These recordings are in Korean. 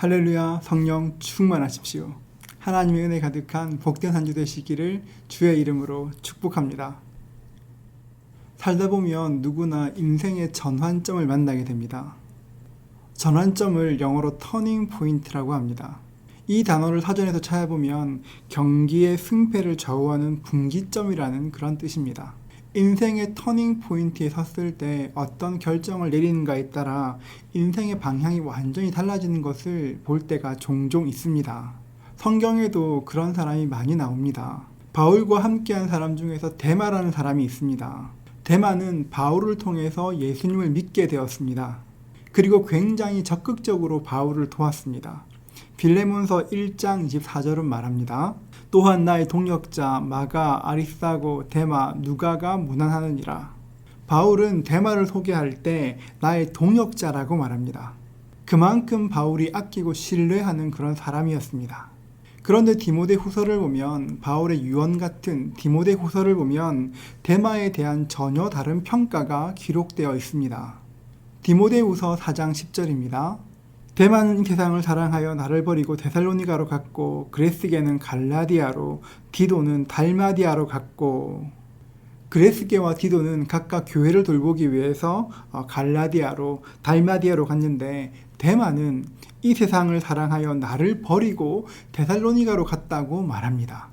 할렐루야. 성령 충만하십시오. 하나님의 은혜 가득한 복된 한 주 되시기를 주의 이름으로 축복합니다. 살다 보면 누구나 인생의 전환점을 만나게 됩니다. 전환점을 영어로 터닝 포인트라고 합니다. 이 단어를 사전에서 찾아보면 경기의 승패를 좌우하는 분기점이라는 그런 뜻입니다. 인생의 터닝 포인트에 섰을 때 어떤 결정을 내리는가에 따라 인생의 방향이 완전히 달라지는 것을 볼 때가 종종 있습니다. 성경에도 그런 사람이 많이 나옵니다. 바울과 함께한 사람 중에서 데마라는 사람이 있습니다. 데마는 바울을 통해서 예수님을 믿게 되었습니다. 그리고 굉장히 적극적으로 바울을 도왔습니다. 빌레몬서 1장 24절은 말합니다. 또한 나의 동역자 마가, 아리스타고, 데마, 누가가 무난하느니라. 바울은 데마를 소개할 때 나의 동역자라고 말합니다. 그만큼 바울이 아끼고 신뢰하는 그런 사람이었습니다. 그런데 디모데 후서를 보면, 바울의 유언 같은 디모데 후서를 보면 데마에 대한 전혀 다른 평가가 기록되어 있습니다. 디모데 후서 4장 10절입니다. 데마는 이 세상을 사랑하여 나를 버리고 데살로니가로 갔고, 그레스게는 갈라디아로, 디도는 달마디아로 갔고. 그레스게와 디도는 각각 교회를 돌보기 위해서 갈라디아로, 달마디아로 갔는데, 데마는 이 세상을 사랑하여 나를 버리고 데살로니가로 갔다고 말합니다.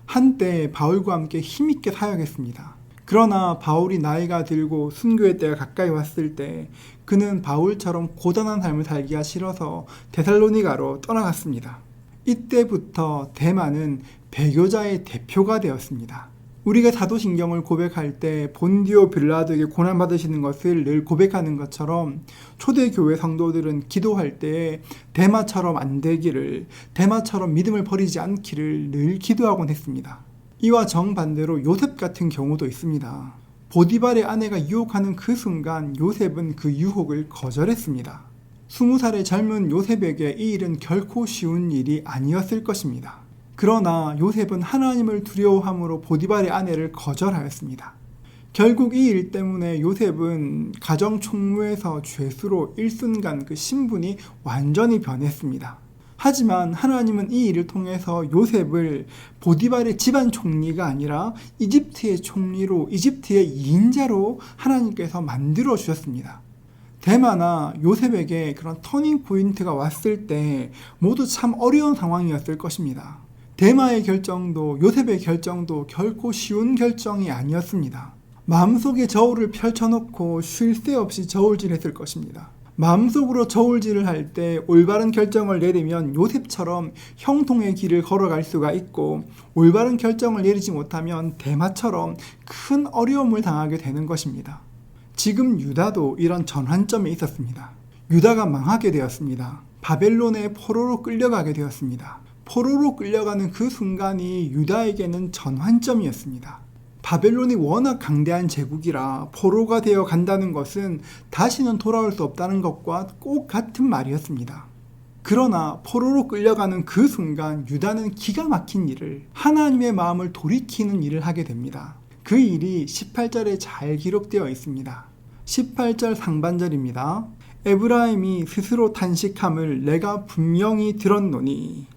한때 바울과 함께 힘있게 사역했습니다. 그러나 바울이 나이가 들고 순교의 때가 가까이 왔을 때 그는 바울처럼 고단한 삶을 살기가 싫어서 데살로니가로 떠나갔습니다. 이때부터 데마는 배교자의 대표가 되었습니다. 우리가 사도신경을 고백할 때 본디오 빌라도에게 고난받으시는 것을 늘 고백하는 것처럼 초대교회 성도들은 기도할 때 데마처럼 안 되기를, 데마처럼 믿음을 버리지 않기를 늘 기도하곤 했습니다. 이와 정반대로 요셉 같은 경우도 있습니다. 보디발의 아내가 유혹하는 그 순간 요셉은 그 유혹을 거절했습니다. 20살의 젊은 요셉에게 이 일은 결코 쉬운 일이 아니었을 것입니다. 그러나 요셉은 하나님을 두려워함으로 보디발의 아내를 거절하였습니다. 결국 이 일 때문에 요셉은 가정총무에서 죄수로 일순간 그 신분이 완전히 변했습니다. 하지만 하나님은 이 일을 통해서 요셉을 보디발의 집안 총리가 아니라 이집트의 총리로, 이집트의 2인자로 하나님께서 만들어 주셨습니다. 데마나 요셉에게 그런 터닝 포인트가 왔을 때 모두 참 어려운 상황이었을 것입니다. 데마의 결정도 요셉의 결정도 결코 쉬운 결정이 아니었습니다. 마음속에 저울을 펼쳐놓고 쉴 새 없이 저울질했을 것입니다. 마음속으로 저울질을 할 때 올바른 결정을 내리면 요셉처럼 형통의 길을 걸어갈 수가 있고, 올바른 결정을 내리지 못하면 데마처럼 큰 어려움을 당하게 되는 것입니다. 지금 유다도 이런 전환점에 있었습니다. 유다가 망하게 되었습니다. 바벨론의 포로로 끌려가게 되었습니다. 포로로 끌려가는 그 순간이 유다에게는 전환점이었습니다. 바벨론이 워낙 강대한 제국이라 포로가 되어 간다는 것은 다시는 돌아올 수 없다는 것과 꼭 같은 말이었습니다. 그러나 포로로 끌려가는 그 순간 유다는 기가 막힌 일을, 하나님의 마음을 돌이키는 일을 하게 됩니다. 그 일이 18절에 잘 기록되어 있습니다. 18절 상반절입니다. 에브라임이 스스로 탄식함을 내가 분명히 들었노니.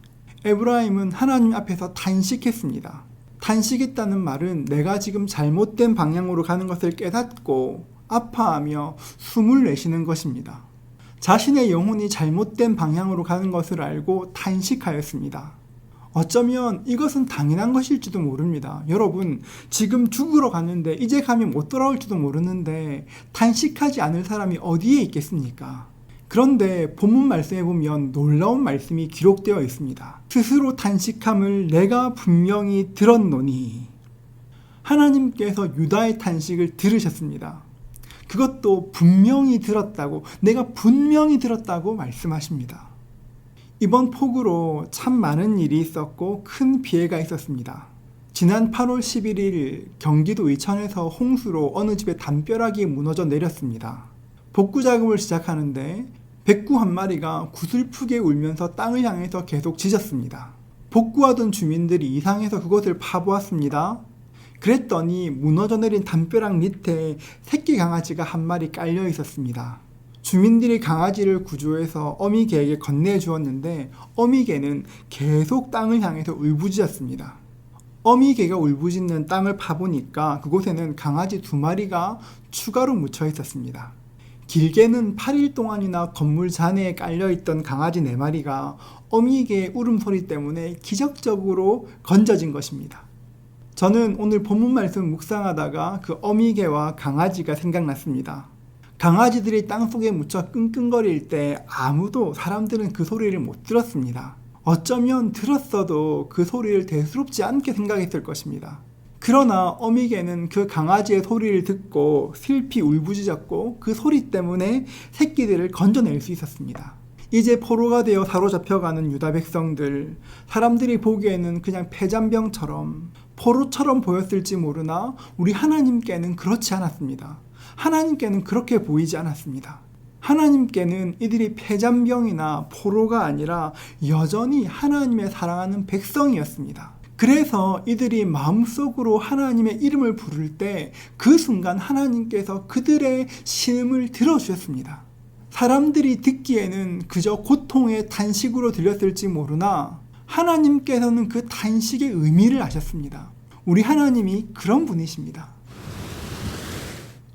에브라임은 하나님 앞에서 탄식했습니다. 탄식했다는 말은 내가 지금 잘못된 방향으로 가는 것을 깨닫고 아파하며 숨을 내쉬는 것입니다. 자신의 영혼이 잘못된 방향으로 가는 것을 알고 탄식하였습니다. 어쩌면 이것은 당연한 것일지도 모릅니다. 여러분, 지금 죽으러 가는데 이제 가면 못 돌아올지도 모르는데 탄식하지 않을 사람이 어디에 있겠습니까? 그런데 본문 말씀에 보면 놀라운 말씀이 기록되어 있습니다. 스스로 탄식함을 내가 분명히 들었노니. 하나님께서 유다의 탄식을 들으셨습니다. 그것도 분명히 들었다고, 내가 분명히 들었다고 말씀하십니다. 이번 폭우로 참 많은 일이 있었고 큰 피해가 있었습니다. 지난 8월 11일 경기도 이천에서 홍수로 어느 집에 담벼락이 무너져 내렸습니다. 복구 작업을 시작하는데 백구 한 마리가 구슬프게 울면서 땅을 향해서 계속 짖었습니다. 복구하던 주민들이 이상해서 그것을 파보았습니다. 그랬더니 무너져 내린 담벼락 밑에 새끼 강아지가 한 마리 깔려 있었습니다. 주민들이 강아지를 구조해서 어미개에게 건네주었는데 어미개는 계속 땅을 향해서 울부짖었습니다. 어미개가 울부짖는 땅을 파보니까 그곳에는 강아지 2마리가 추가로 묻혀 있었습니다. 길게는 8일 동안이나 건물 잔해에 깔려있던 강아지 4마리가 어미개의 울음소리 때문에 기적적으로 건져진 것입니다. 저는 오늘 본문 말씀 묵상하다가 그 어미개와 강아지가 생각났습니다. 강아지들이 땅속에 묻혀 끙끙거릴 때 아무도 사람들은 그 소리를 못 들었습니다. 어쩌면 들었어도 그 소리를 대수롭지 않게 생각했을 것입니다. 그러나 어미개는 그 강아지의 소리를 듣고 슬피 울부짖었고 그 소리 때문에 새끼들을 건져낼 수 있었습니다. 이제 포로가 되어 사로잡혀가는 유다 백성들, 사람들이 보기에는 그냥 폐잔병처럼 포로처럼 보였을지 모르나 우리 하나님께는 그렇지 않았습니다. 하나님께는 그렇게 보이지 않았습니다. 하나님께는 이들이 폐잔병이나 포로가 아니라 여전히 하나님의 사랑하는 백성이었습니다. 그래서 이들이 마음속으로 하나님의 이름을 부를 때 그 순간 하나님께서 그들의 신음을 들어주셨습니다. 사람들이 듣기에는 그저 고통의 단식으로 들렸을지 모르나 하나님께서는 그 단식의 의미를 아셨습니다. 우리 하나님이 그런 분이십니다.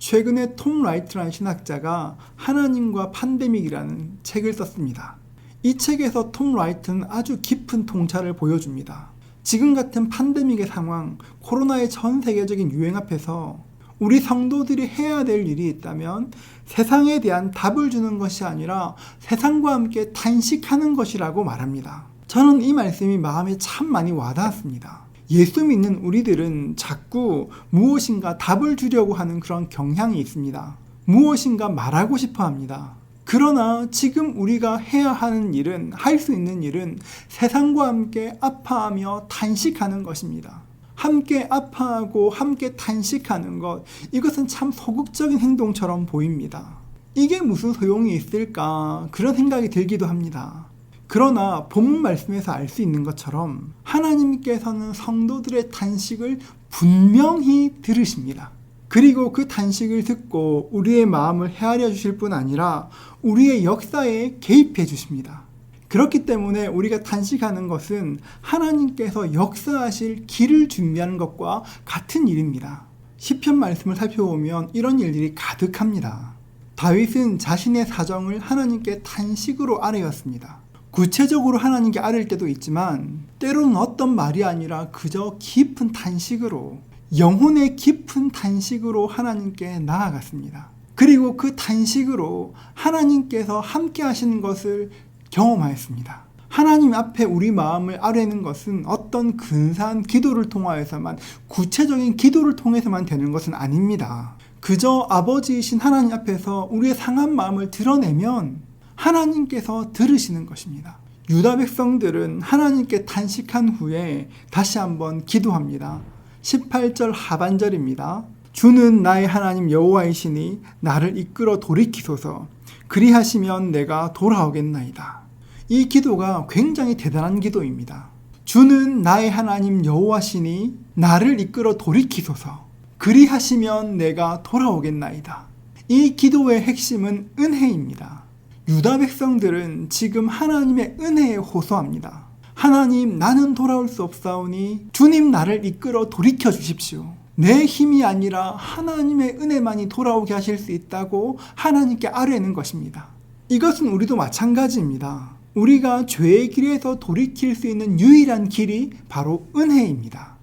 최근에 톰 라이트라는 신학자가 하나님과 팬데믹이라는 책을 썼습니다. 이 책에서 톰 라이트는 아주 깊은 통찰을 보여줍니다. 지금 같은 팬데믹의 상황, 코로나의 전 세계적인 유행 앞에서 우리 성도들이 해야 될 일이 있다면 세상에 대한 답을 주는 것이 아니라 세상과 함께 단식하는 것이라고 말합니다. 저는 이 말씀이 마음에 참 많이 와닿았습니다. 예수 믿는 우리들은 자꾸 무엇인가 답을 주려고 하는 그런 경향이 있습니다. 무엇인가 말하고 싶어 합니다. 그러나 지금 우리가 해야 하는 일은, 할 수 있는 일은 세상과 함께 아파하며 단식하는 것입니다. 함께 아파하고 함께 단식하는 것, 이것은 참 소극적인 행동처럼 보입니다. 이게 무슨 소용이 있을까 그런 생각이 들기도 합니다. 그러나 본문 말씀에서 알 수 있는 것처럼 하나님께서는 성도들의 단식을 분명히 들으십니다. 그리고 그 단식을 듣고 우리의 마음을 헤아려 주실 뿐 아니라 우리의 역사에 개입해 주십니다. 그렇기 때문에 우리가 단식하는 것은 하나님께서 역사하실 길을 준비하는 것과 같은 일입니다. 시편 말씀을 살펴보면 이런 일들이 가득합니다. 다윗은 자신의 사정을 하나님께 단식으로 아뢰었습니다. 구체적으로 하나님께 아뢰을 때도 있지만 때로는 어떤 말이 아니라 그저 깊은 단식으로, 영혼의 깊은 단식으로 하나님께 나아갔습니다. 그리고 그 단식으로 하나님께서 함께 하시는 것을 경험하였습니다. 하나님 앞에 우리 마음을 아뢰는 것은 어떤 근사한 기도를 통하여서만, 구체적인 기도를 통해서만 되는 것은 아닙니다. 그저 아버지이신 하나님 앞에서 우리의 상한 마음을 드러내면 하나님께서 들으시는 것입니다. 유다 백성들은 하나님께 단식한 후에 다시 한번 기도합니다. 18절 하반절입니다. 주는 나의 하나님 여호와이시니 나를 이끌어 돌이키소서. 그리하시면 내가 돌아오겠나이다. 이 기도가 굉장히 대단한 기도입니다. 주는 나의 하나님 여호와시니 나를 이끌어 돌이키소서. 그리하시면 내가 돌아오겠나이다. 이 기도의 핵심은 은혜입니다. 유다 백성들은 지금 하나님의 은혜에 호소합니다. 하나님, 나는 돌아올 수 없사오니 주님 나를 이끌어 돌이켜 주십시오. 내 힘이 아니라 하나님의 은혜만이 돌아오게 하실 수 있다고 하나님께 아뢰는 것입니다. 이것은 우리도 마찬가지입니다. 우리가 죄의 길에서 돌이킬 수 있는 유일한 길이 바로 은혜입니다.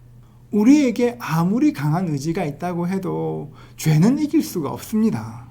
우리에게 아무리 강한 의지가 있다고 해도 죄는 이길 수가 없습니다.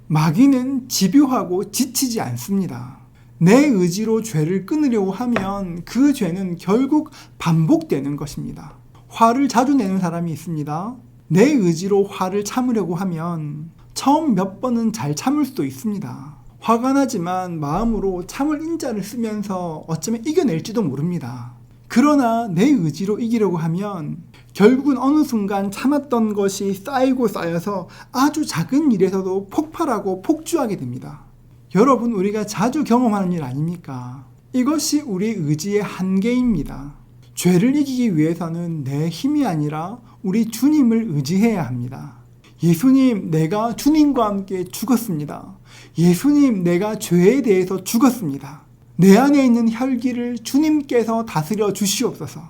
마귀는 집요하고 지치지 않습니다. 내 의지로 죄를 끊으려고 하면 그 죄는 결국 반복되는 것입니다. 화를 자주 내는 사람이 있습니다. 내 의지로 화를 참으려고 하면 처음 몇 번은 잘 참을 수도 있습니다. 화가 나지만 마음으로 참을 인자를 쓰면서 어쩌면 이겨낼지도 모릅니다. 그러나 내 의지로 이기려고 하면 결국은 어느 순간 참았던 것이 쌓이고 쌓여서 아주 작은 일에서도 폭발하고 폭주하게 됩니다. 여러분, 우리가 자주 경험하는 일 아닙니까? 이것이 우리 의지의 한계입니다. 죄를 이기기 위해서는 내 힘이 아니라 우리 주님을 의지해야 합니다. 예수님, 내가 주님과 함께 죽었습니다. 예수님, 내가 죄에 대해서 죽었습니다. 내 안에 있는 혈기를 주님께서 다스려 주시옵소서.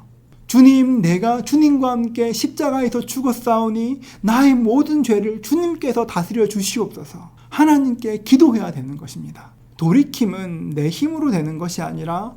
주님, 내가 주님과 함께 십자가에서 죽었사오니 나의 모든 죄를 주님께서 다스려 주시옵소서. 하나님께 기도해야 되는 것입니다. 돌이킴은 내 힘으로 되는 것이 아니라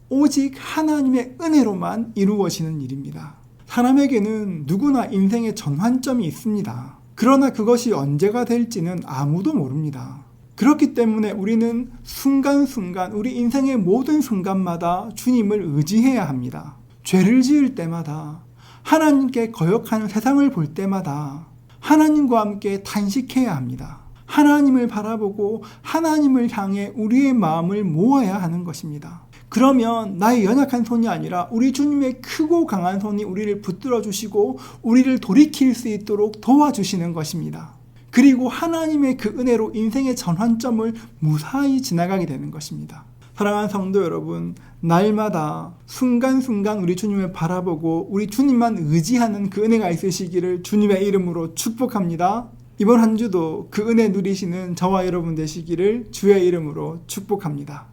오직 하나님의 은혜로만 이루어지는 일입니다. 사람에게는 누구나 인생의 전환점이 있습니다. 그러나 그것이 언제가 될지는 아무도 모릅니다. 그렇기 때문에 우리는 순간순간, 우리 인생의 모든 순간마다 주님을 의지해야 합니다. 죄를 지을 때마다, 하나님께 거역하는 세상을 볼 때마다 하나님과 함께 탄식해야 합니다. 하나님을 바라보고 하나님을 향해 우리의 마음을 모아야 하는 것입니다. 그러면 나의 연약한 손이 아니라 우리 주님의 크고 강한 손이 우리를 붙들어 주시고 우리를 돌이킬 수 있도록 도와주시는 것입니다. 그리고 하나님의 그 은혜로 인생의 전환점을 무사히 지나가게 되는 것입니다. 사랑하는 성도 여러분, 날마다 순간순간 우리 주님을 바라보고 우리 주님만 의지하는 그 은혜가 있으시기를 주님의 이름으로 축복합니다. 이번 한 주도 그 은혜 누리시는 저와 여러분 되시기를 주의 이름으로 축복합니다.